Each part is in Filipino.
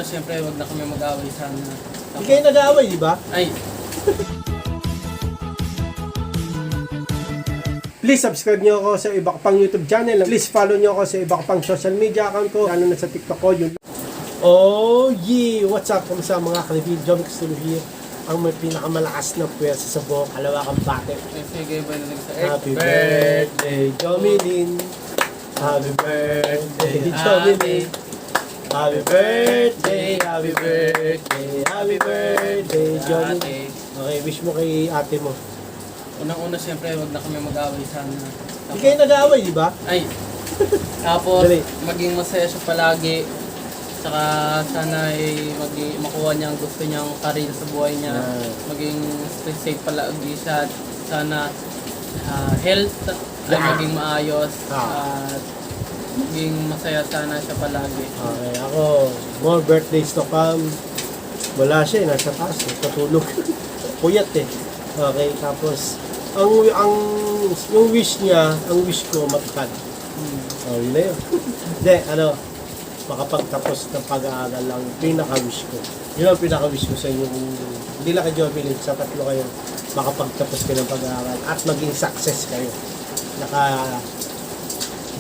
Unang-una, siyempre, wag na kami mag-away sana. Hindi kayo nag-aaway, di ba? Ay, Please subscribe nyo ako sa iba ko pang YouTube channel. Please follow nyo ako sa iba ko pang social media account ko. Lalo na sa TikTok ko. Yun. Oh yeah! What's up? Kamusta mga kalibid? John Castro here. Ang may pinakamalakas na pwersa sa buong kalawakang bate. sige, ba na sa Happy birthday, Jomilin. Happy birthday, Jomilin. Happy birthday, happy birthday, happy birthday, Jomilin. Okay, wish mo kay ate mo. Unang-una, siyempre, wag na kami mag-away sana. Hindi kayo nag-aaway, di ba? Ay, tapos, Dali. maging masaya siya palagi. Saka, sana makuha niya ang gusto niyang career sa buhay niya. Maging safe palagi siya. Sana, health ay maging maayos. At maging masaya sana siya palagi. Okay, ako, more birthdays to come. Wala siya, nasa taas, patulog. Puyat eh. Okay, tapos, yung wish niya, ang wish ko, matupad. Oh, yun na yun. Hindi, makapagtapos ng pag-aaral lang, pinaka-wish ko. Yun ang pinaka-wish ko sa inyo. Hindi lang kay Jovelyn, sa tatlo kayo, makapagtapos kayo ng pag-aaral at maging success kayo.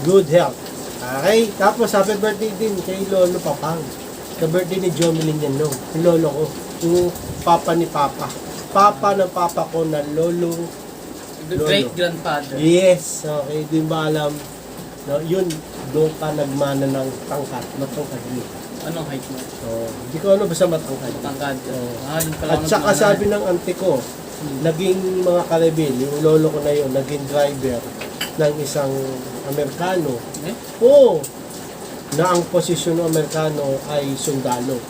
Good health. Okay? Tapos, happy birthday din kay Lolo Papang. Sa birthday ni Jovelyn yan, no? Yung lolo ko. Yung papa ni Papa. Papa ng papa ko na lolo. Great-grandfather. Yes. Okay, di ba alam? No, yun, doon ka nagmana ng tangkat. Matangkad yun. Anong height mo? Hindi ko ano, basta matangkad. Tangkad. At Doon pala ako saka nagmana. sabi ng auntie ko, naging mga kalabil, yung lolo ko na yun, naging driver ng isang Amerikano. Eh? Oo. Na ang posisyon ng Amerikano ay sundalo.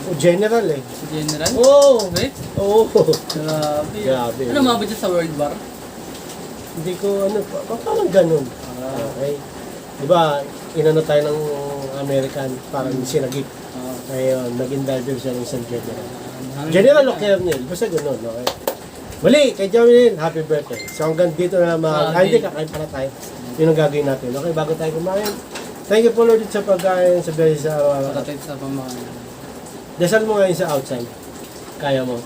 O general eh. General? Oo. Eh? Oo. Grabe. Grabe. Ano mabot siya sa World War? Hindi ko parang ganun. Okay. Di ba, inano tayo ng American, parang sinagip. Ngayon, naging driver siya ng isang general. General o Colonel, basta ganun, okay? Muli, kay Jovelyn, happy birthday. So hanggang dito na mga, hindi, kakain pala tayo. Yun ang gagawin natin. Okay, bago tayo kumain. Thank you po Lord sa pagkain, sa blessing sa Patatid sa pamamahan. dasal mo ngayon sa outside. Kaya mo.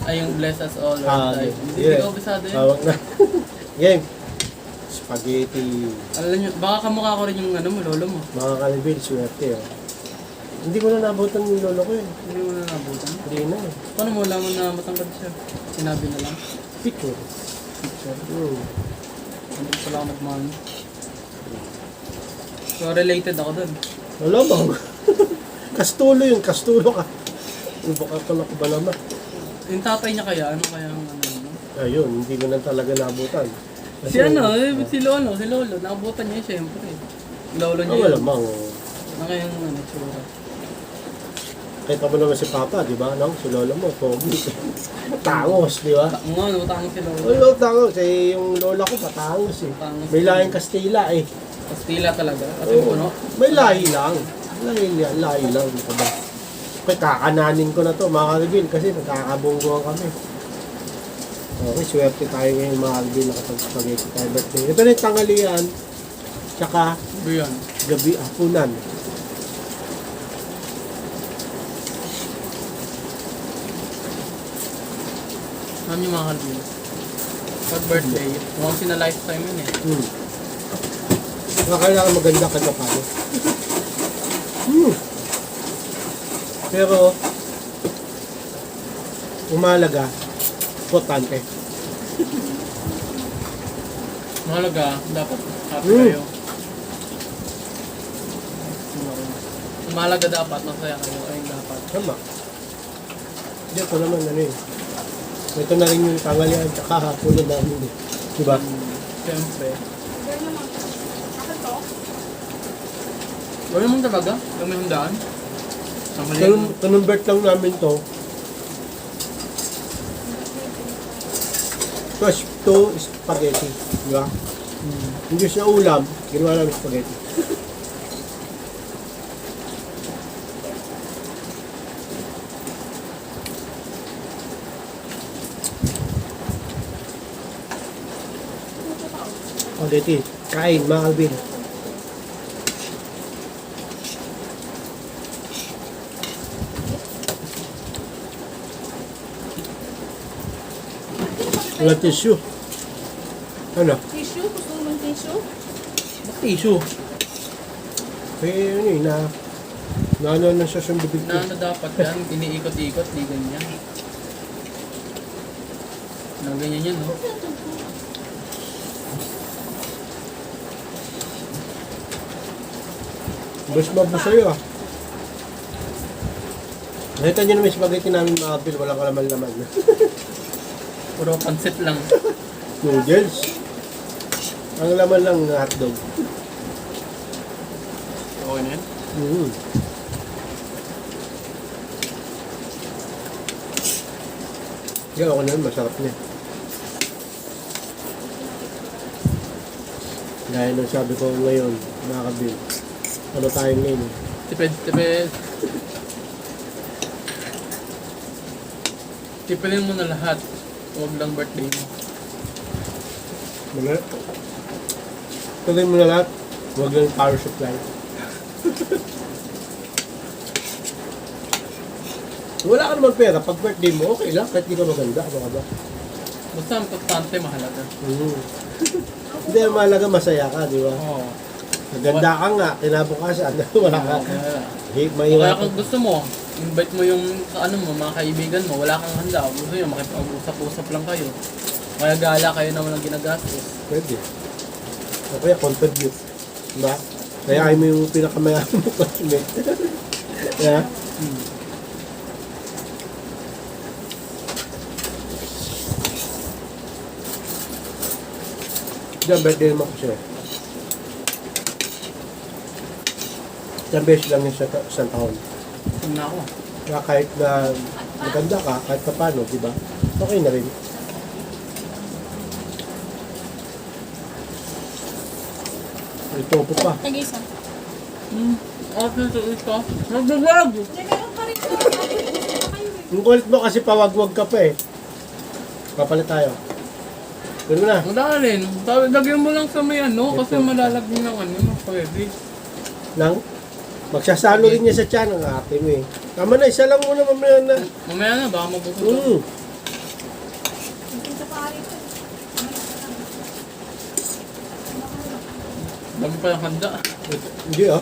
Ay, yung bless us all, Lord. Hindi ko bisado yun. Tawag na. Game. Spaghetti. Alam nyo, baka kamukha ko rin yung ano mo, lolo mo. Mga kalibil, swerte oh. Hindi ko na nabutan yung lolo ko eh. Hindi mo na nabutan. Hindi na eh. Paano mo laman na matangkad siya? Sinabi na lang. Picture. Picture. Hindi ko pala ako nagmano. So, related ako dun. Wala bang? Kastulo yun, kastulo ka. Baka ko na ba naman? Yung tatay niya kaya, ano kaya ang ano? Ayun, hindi ko na talaga nabutan. Kasi, Si Lolo, nakabutan niya siyempre. Lolo niya wala yun. bang. Ano kaya yung ano, tsura? Kahit mo naman si Papa, di ba? No? Si Lolo mo, pogi. Tangos, di ba? Nga, utang si Lolo. Oo, tangos. Eh, yung lola ko patangos eh. Patangos. May lahing Kastila eh. Kastila talaga. Kasi puno. May lahi lang. Lahi lang. Di ba? Kaya kakananin ko na to, mga kalibin, kasi nagkakabungguan kami. Okay, swerte tayo ngayon, mga kalibin, nakapag-spaghetti tayo birthday. Ito na yung tanghalian, tsaka Ayan. gabi, hapunan. Alam niyo mga kalbin. Pag birthday, once in a lifetime yun eh. Kailangan maganda ka na paano. Pero, umalaga, importante. Mahalaga, dapat happy Mm. kayo. Mahalaga dapat, masaya kayo. Ayun dapat. Tama. Hindi, ito naman ano eh. Ito na rin yung tanghalian tsaka hapunan namin eh. Diba? Siyempre. Gawin mo talaga? Yung may handaan? Convert lang namin to. Plus to spaghetti. Diba? Hindi siya ulam, ginawa namin spaghetti. Spaghetti. Kain, mga Alvin. Wala tissue. Ano? Tissue? Gusto mo ng tissue? Tissue. Eh, ano eh, ano na siya siyang bibig ko. Na ano dapat yan? Iniikot-ikot, di ganyan. Na ganyan yan, no? Bus mabus sa'yo ah. Nakita niyo naman yung spaghetti namin mga kapil, walang kalaman-laman. Puro pansit lang. Noodles. Ang laman lang ng hotdog. Okay na yan? Mm. Yeah, ako naman, masarap niya. Gaya ng sabi ko ngayon, mga kabil. Ano tayo ngayon? Tipid, tipid. Tipilin mo na lahat. Huwag lang birthday mo. Wala. Tuloy mo na lahat. Huwag lang power supply. Wala ka naman pera. Pag birthday mo, okay lang. Kahit di ka maganda. Ano ka ba? Basta ang importante, mahalaga. Hindi, mahalaga masaya ka, di ba? Oo. Maganda ka nga. Kinabukasan. Wala ka. May Kaya kung gusto mo, invite mo yung ano mo, mga kaibigan mo, wala kang handa. Gusto nyo, makipag-usap-usap lang kayo. Kaya gala kayo naman ang ginagastos. Pwede. O kaya contribute. Diba? Kaya ayaw mo yung pinakamayaman mo classmate. Yeah. Diyan, birthday naman ko siya. Isang beses lang yun sa isang taon. Tingnan na ako. Kaya kahit na maganda ka, kahit pa paano, di ba? Okay na rin. Ito po pa. Tag-isa. Okay, so ito. Nagdagag! Hindi, meron pa rin. Kayo eh. Ang kulit mo kasi pawag-wag ka pa eh. Papalit tayo. Gano'n na. Wala rin. Lagyan mo lang sa may ano, kasi malalagyan ng ano, pwede. Nang magsasalo rin niya sa tiyan ang ate mo eh. Tama na, isa lang muna mamaya na. Mamaya na, baka mapupunta. Hindi sa pari ko. Dami pa yung handa. Hindi ah.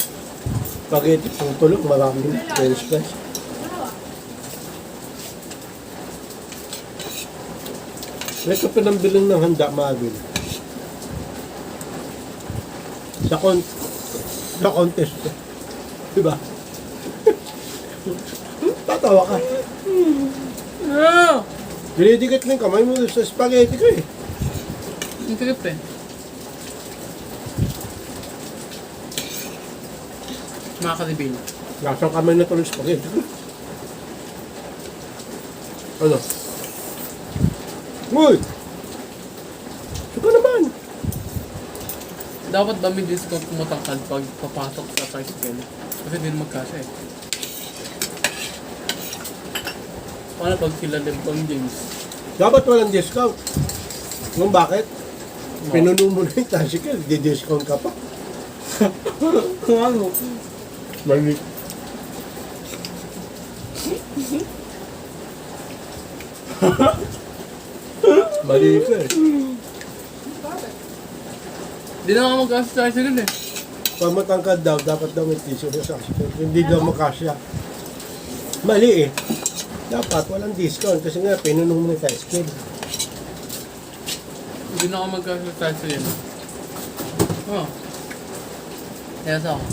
Spaghetti, putulog, maraming french fries. May ka pinambilang ng handa, Marvin. Sa contest. Diba? Tatawa ka. Ah! Dinidikit mo yung kamay mo sa spaghetti ko eh. Ang trip eh. Mga kalibin. Lasang kamay na tuloy spaghetti ko. Ano? Uy! Suka naman! Dapat dami din sa pumatangkad pag papasok sa tricycle. Kasi din magkasya eh. Paano pag sila LeBron James? Dapat walang discount. Kung bakit? Pinuno mo na yung tricycle, di-discount ka pa. Ano? Mali. Mali ka eh. Di na nga magkasya sa tricycle eh. Pag matangkad daw, dapat daw may tissue sa tricycle. Hindi daw makasya. Mali eh. Dapat walang discount kasi nga pinuno mo na yung tricycle. Hindi na nga magkasya sa tricycle. Oh. Kaya sa ako.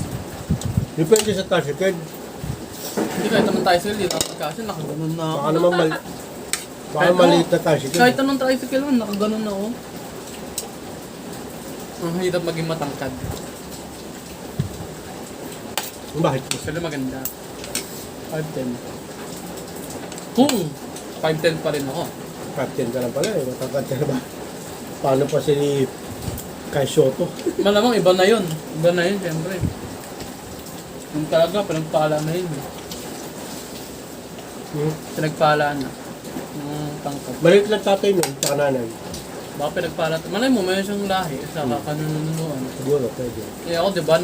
Depende sa tricycle. Hindi kahit naman tricycle, di na magkasya. Nakaganon na ako. Baka naman baka Kahit maliit na tricycle. Kahit anong tricycle man, nakaganon na ako. Ang hirap maging matangkad. Bakit? Sila maganda. 5'10". 5'10 pa rin ako. Captain ka lang pala eh. Matangkad ka na ba? Paano pa si Kai Soto? Malamang iba na yun. Iba na yun, siyempre. Yung talaga, pinagpala na yun. Pinagpala na. Yung tangkad. Maliit lang tatay nun, sa nanay. Baka pinagpala. Malay mo, mayroon siyang lahi sa kakanununuan. Siguro, pwede. Eh ako, di ba,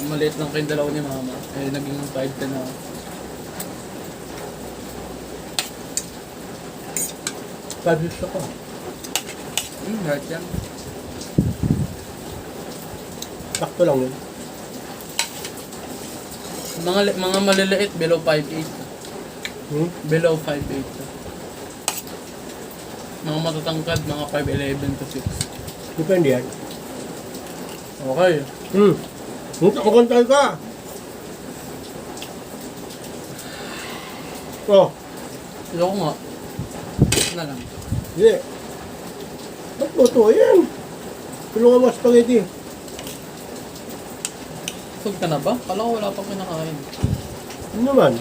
maliit lang kayong dalawa ni mama. Eh, naging 5'10 ako. Fabulous ako. Right yan. Sakto lang yun. Mga maliliit, below 5'8". Hmm? Below 5'8". Mga matatangkad, mga 5'11 to 6. Depende yan. Okay. Hmm. Makantay ka. Oh, Ayoko nga. Na lang. hindi. Ba't mo ito? Ayan. Tulungan mo spaghetti. Busog ka na ba? Kala ko wala pang kinakain. Ano naman?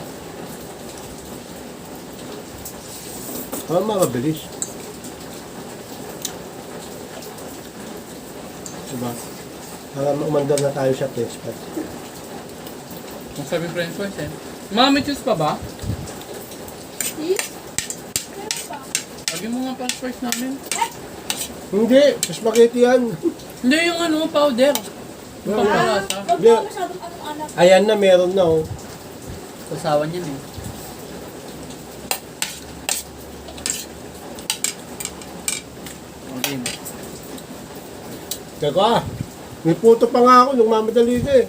Mabilis. Diba? Para umandar na tayo sa test pad. Kung sabi french fries eh. Mami, cheese pa ba? Cheese? Meron pa. Lagi mo nga french fries namin. Hindi, sa spaghetti yan. Hindi yung ano, powder. Yung Wala. pangkalasa. Huwag mo Yeah. masyadong anak. Ayan na, meron na oh. Sasawan yan eh. Okay na. Teka, may puto pa nga ako nung mamadali ka eh.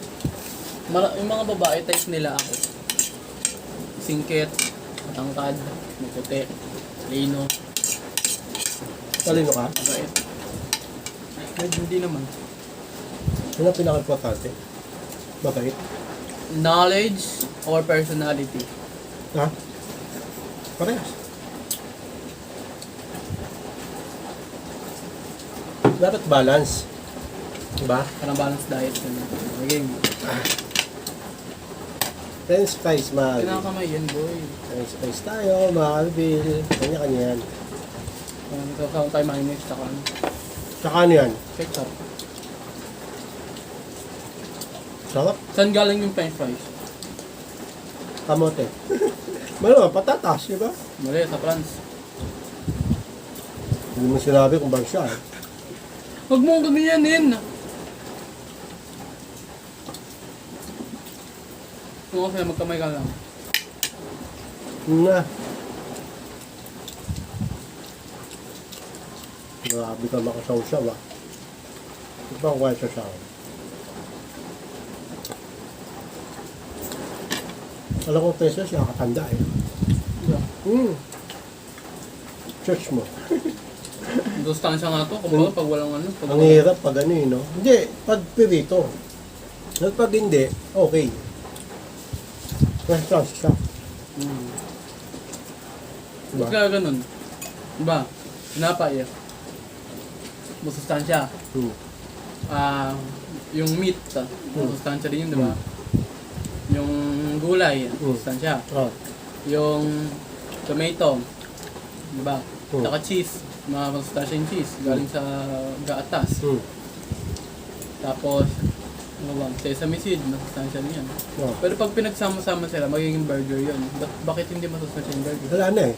Yung mga babae, type nila ako. Singkit, matangkad, maputi, lino, Talino ka? mabait. Hindi naman. Ano ang pinaka-importante? Bakit? Knowledge or personality? Ha? Parehas. Dapat balance. Diba? Parang balanced diet yun. Maging, French fries, mahal. kinakamay yan, boy. French fries tayo, mahal, Bill. Kanya-kanya yan. Kung nagkakaroon tayo mayonnaise, tsaka ano, Tsaka ano yan? ketchup. Sarap. Saan galing yung french fries? Kamote. Malamang, patatas, di ba? Mali, sa France. Hindi mo sinabi kung bang siya. Huwag mong gamiyanin! Kung okay, magkamay ka lang. Yun na. Grabe ka makasaw-saw ah. Ito pa ang kuha sa saw. Alam ko peso siya kakatanda eh. Church mo. Gustansya nga to, kung pag walang ano. Pag Ang hirap pag ano eh, no? Hindi, pag pirito. At pag hindi, okay. Restaurant siya. Hmm. Diba? Ba't kaya ganun? Diba? Tinapay eh. Masustansya. Hmm. Yung meat, masustansya din yun, diba? Yung gulay, masustansya. Ah. Yung tomato, diba? Hmm. Saka cheese, masustansya yung cheese, galing sa gatas. Hmm. Tapos, ano ba, sesame seed, masustansya din yan. Oh. Pero pag pinagsama-sama sila, magiging burger yun. Bakit hindi masustansya yung burger? Wala na eh.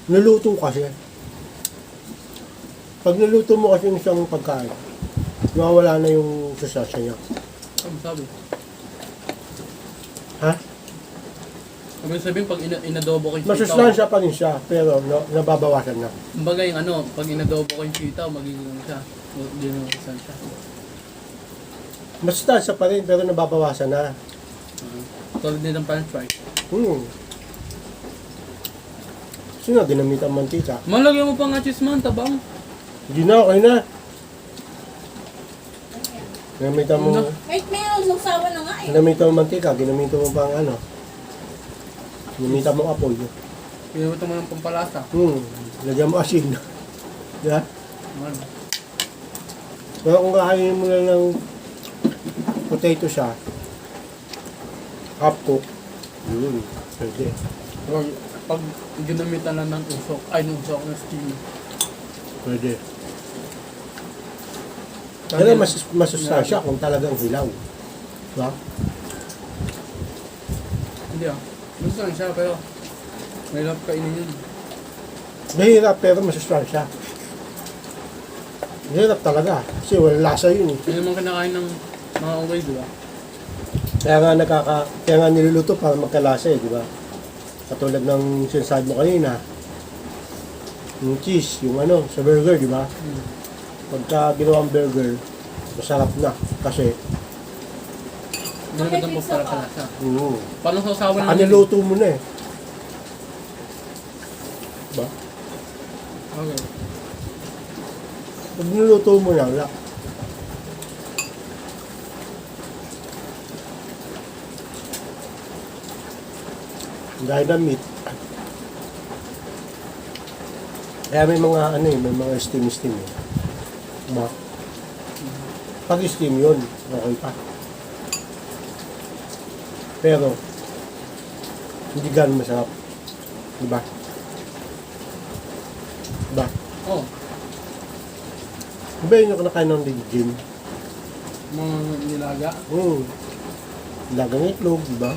Naluto kasi. Pag naluto mo kasi yung isang pagkain, nawawala na yung sustansya niya. Ano sabi? Ha? Sabihin, pag inadobo ko yung Masustansya pa rin siya, pero nababawasan na. kumbaga yung ano, pag inadobo ko yung sitaw, magiging ano siya. Hindi na masustansya. Masustansya pa rin, pero nababawasan na. Tulad din ng french fries. Sino, dinamit ang mantika. Malagyan mo pa nga cheese man, tabang. Hindi na, okay na. Ginamitan mo, Ano? May usawa na nga eh. ginamitan mo mantika, ginamitan mo pang ano. Ginamitan mo apoy. Pinuto mo ng pampalasa. Lagyan mo asin. Yeah? Ano? Pero kung kakainin mo lang ng potato siya, half cook, yun, pwede. Pag ginamitan lang ng usok, ng usok na steam. Pwede. Pero masustansya kung talagang hilaw. Diba? Hindi masustansya pero mahirap kainin yun. Mahirap pero masustansya. Mahirap talaga. Kasi walang lasa yun eh. Hindi naman kinakain ng mga ungay, di ba? Kaya nga niluluto para magkalasa eh, di ba? Katulad ng sinasabi mo kanina, Yung cheese, yung ano, sa burger, di ba? Hmm. Pagka ginawang burger, masarap na. Kasi, Nalagyan po para pala siya. Paano sausawan saka lang yun? niluto mo na eh. Diba? Okay. Pag niluto mo na, wala. Dahil na meat. Kaya may mga ano eh, may mga steam eh. Diba? Pag steam yun, okay pa. Pero, hindi ganun masarap. Diba? Diba? Oh, Diba yun yung kinakain ng gym? mga nilaga. Lagang itlog, diba?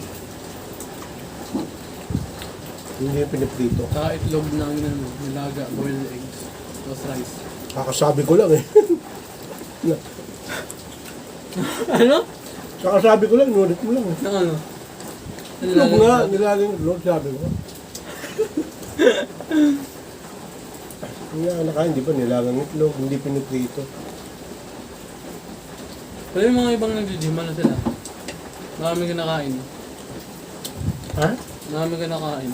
Hindi yung piniprito. Saka itlog na ano, nilaga, boiled eggs. Tapos rice. Kakasabi ko lang eh. Ano? Kakasabi ko lang, nulit mo lang eh. Na ano? Itlog nga, nilagang itlog, sabi ko. Hindi nga nakain, di pa nilagang itlog, hindi piniprito. Pero yung mga ibang nag-gym, ano sila? Marami kinakain. Ha? Marami kinakain.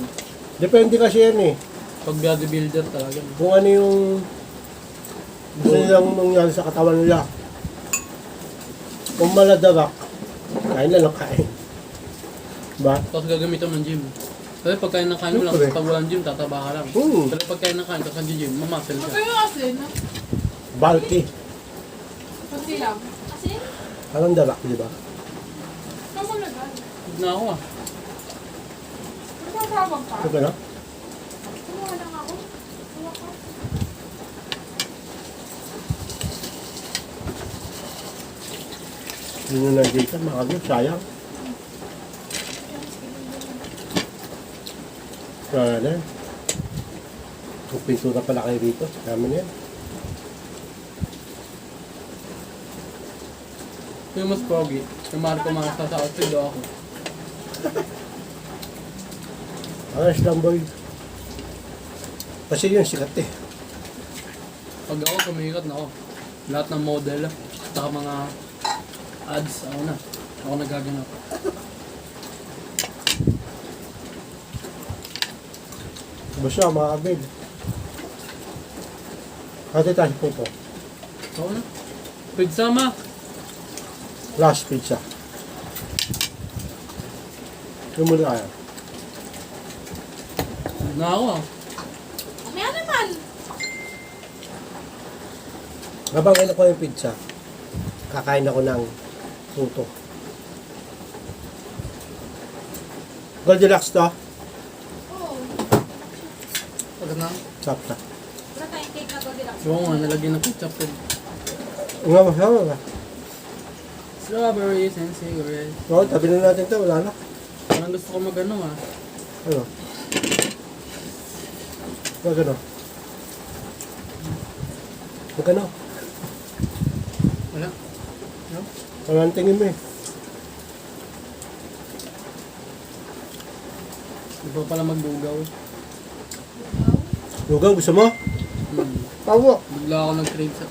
Depende kasi yan eh. Pag bodybuilder talaga. Kung ano yung gusto nilang mangyari sa katawan nila. Kung maladarak, kain na lang kain. Diba? Tapos gagamitan mo ng gym. Kasi pag kain ng kain mo lang, Siyempre. pag walang gym, tataba ka lang. Pero pag kain ng kain, tapos nag-gym, mamuscle ka. Magkano asin? Bulky. Kasi lang. Asin? Parang darak, di ba? Saan mo lagay? Huwag na ako ah. Nagpapabag pa? Ito na? Kumuha lang ako. Kumuha ka. Yun yung nandito, mga kagib, sayang. Kaya na. Kung pintura pala kayo dito, namin yan. Yung mas pogi, yung Marco Masa sa outfit do ako. Ayos lang, boy. Kasi yun, sikat eh. Pag ako, sumikat na ako. Lahat ng model, saka mga ads, ako na. Ako nagaganap. Diba siya, mga kagib? Kati tayo po ito. Ako na. Pizza ma! Last pizza. Yung muna kaya. Huwag na ako ah. Mamaya naman. Habang kain ako yung pizza, kakain ako ng puto. Goldilocks to. Oo. Pag na. Sapta. Wala tayong cake na Goldilocks. Oo nga, nalagyan ng ketchup din. Nga masama ba? Strawberries and cigarettes. Oo, tabi na natin ito. Wala na. Parang gusto ko mag-ano ah. Ano? Magano? Magano? Wala. No? Wala ang tingin mo eh. Hindi pa pala magdugaw. Lugaw, gusto mo? Tawo. Bigla ako nag-crave sa...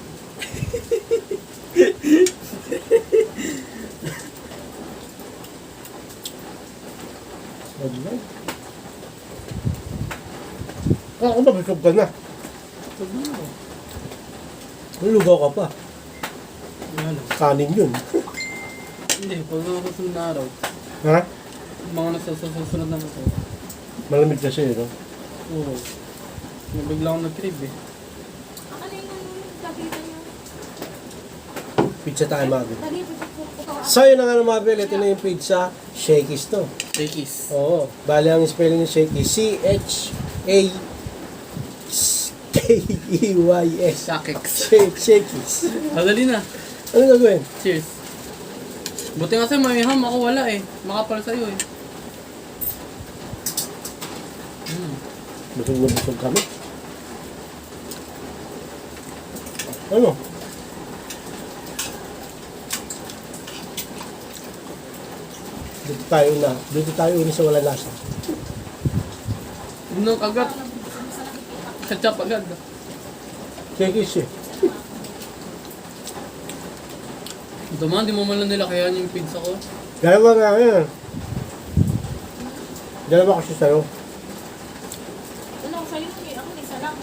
Wala. Ako ba, busog ka na? Pag na ako. May lugaw ka pa. Wala lang. Kanin yun. Hindi, pag nakasunod na araw, Ha? mga nasusunod na ako. Malamig kasi, no? Oo. Bigla ako nag-crave eh. Ano yung labitan niyo? Pizza tayo, Marvel. Dali, pwede po ko. So, yun na nga, Marvel. Ito na yung pizza. Shakey's to. Shakey's. Oo. Bali ang spelling ng Shakey's. C-H-A-K-E-Y-S. Shakeks. Shakey's. Madali na. Ano gagawin? Cheers. Buti kasi may ham, ako wala eh. Makapal sa'yo eh. Busog na busog kami. Ano? Dito tayo una sa wala lasa. Ano kagat? Ketchup agad. Kikis eh. Ito man, di mo man lang nilakayan yung pizza ko. Dalawa nga yan. Dalawa kasi sa'yo. Ano, sa'yo eh. Ako isa lang.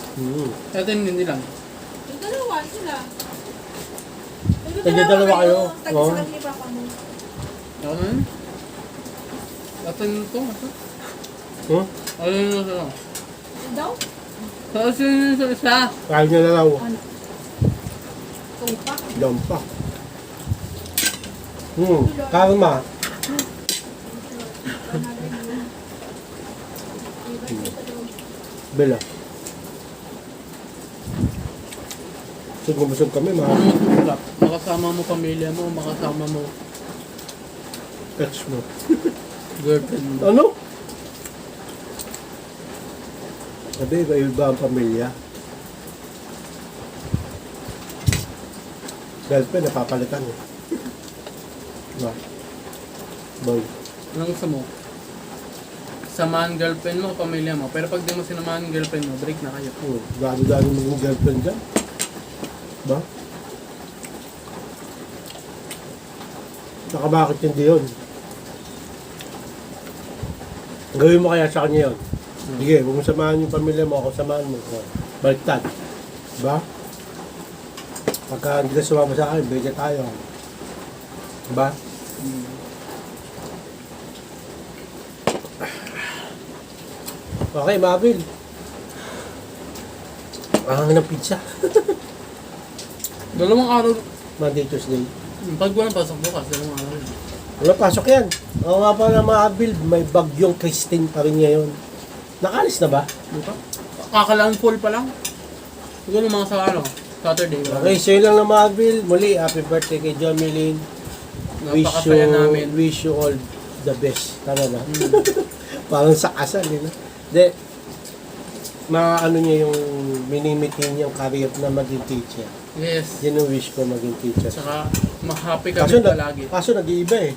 Ito hindi lang. Yung dalawa sila. Tagdadalawa kayo? Tag Oo. isa lang iba ka mo. Ako na yun. Ito yun ito. Hmm? Ano yun ito lang. Yun daw? Tapos yun sa isa. Kaya niya na raw. Ano? Tupa. Dampa. Karma. Bela. Busog kami, mga Ano masarap? Makasama mo pamilya mo, makasama mo pets mo. girlfriend mo. Ano? Sabi, iba ang pamilya. Girlfriend, napapalitan eh. Diba? Boy. Anong gusto mo? Samahan girlfriend mo, pamilya mo. Pero pag di mo sinamahan girlfriend mo, break na kayo. Dami-dami mo yung girlfriend dyan. Ba? Saka bakit hindi yun? Gawin mo kaya sa kanya yun. Sige, huwag mo samahan yung pamilya mo, ako samahan mo. Baliktad. Diba? Pagka hindi ka sumama sa akin, bigyan tayo. Diba? Okay, Mabil. Ang ng pizza. Dalawang araw. Monday, Tuesday. Pag walang pasok bukas, dalawang araw yun. Wala, pasok yan. Oo nga pala, Mabil, may bagyong Christine pa rin ngayon. Nakalis na ba? Diba? Kakalaan full pa lang. Siguro mga sa ano, Saturday. Okay, so yun lang na Mabil. Muli, happy birthday kay John Milin. Napakasaya namin. Wish you all the best. Tama ba? Parang sa kasal, eh, no? De, ano niya yung minimitin niyang career na maging teacher. Yes. Yan ang wish ko, maging teacher. Saka, ma-happy kami palagi. Kaso nag-iiba eh.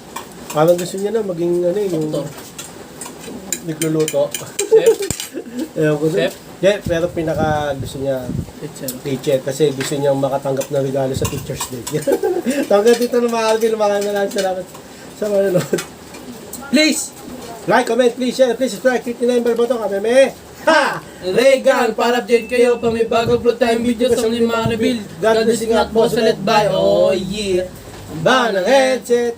Parang gusto niya na maging ano eh, yung Doktor. nagluluto. Chef. Ewan ko Chef? Yeah, pero pinaka gusto niya Teacher. teacher kasi gusto niyang makatanggap ng regalo sa Teacher's Day. Tanggap dito ng mga Alvin, maraming salamat sa manonood. Please! Like, comment, please share, please subscribe, click the number button kami may ha! Regal, para update kayo pa may bagong upload tayong video sa mga reveal. God bless you, boss, let's buy. Oh yeah. Ba ng headset!